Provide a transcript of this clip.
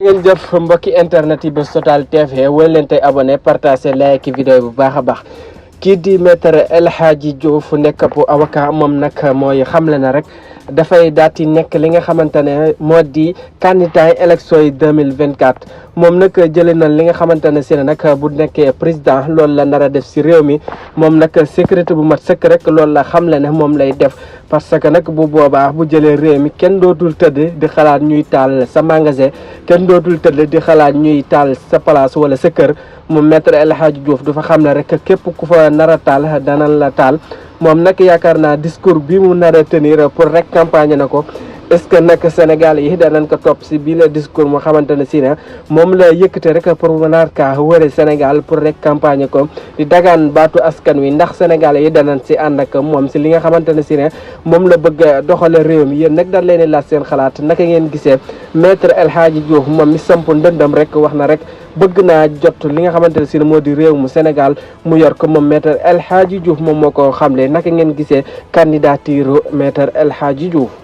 ngeen jëf mbokki internet yi Buzz Total TV wéy leen tey abonné partagé like vidéo bu baax a baax kii di maître El Hadji Diouf nekk bu avocat moom nag mooy xamle na rek dafay daati nekk li nga xamante ne moo di candidat élection yi 2024 moom nag jëlee na li nga xamante ne si ne nag bu nekkee président loolu la nar a def si réew mi moom nag sécurité bu mat sëkk rek loolu la xamle ne moom lay def parce que nag bu boobaa bu jëlee réew mi kenn dootul tëdd di xalaat ñuy taal sa magasin kenn dootul tëdd di xalaat ñuy taal sa place wala sa kër moom maître El Hadji Diouf dafa xam ne rek képp ku fa nar a taal danañ la taal moom nag yaakaar naa discours bi mu nar a tenir pour rek campagne na ko est-ce que nag Sénégal yi danañ ko topp si bii la discours moo xamante ne si ne moom la yëkkate rek pour mu nar kaa wëre Sénégal pour rek campagne ko di dagaan baatu askan wi ndax Sénégal yi danañ si ànd ak moom si li nga xamante ne si ne moom la bëgg a doxale réew mi yéen nag dañ leen di laaj seen xalaat naka ngeen gisee maître El Hadji Diouf moom mi samp ndëndam rek wax na rek bëgg naa jot li nga xamante ne si ne moo di réew mu Sénégal mu yor ko moom maître El Hadji Diouf moom moo ko xamle naka ngeen gisee candidature maître El Hadji Diouf.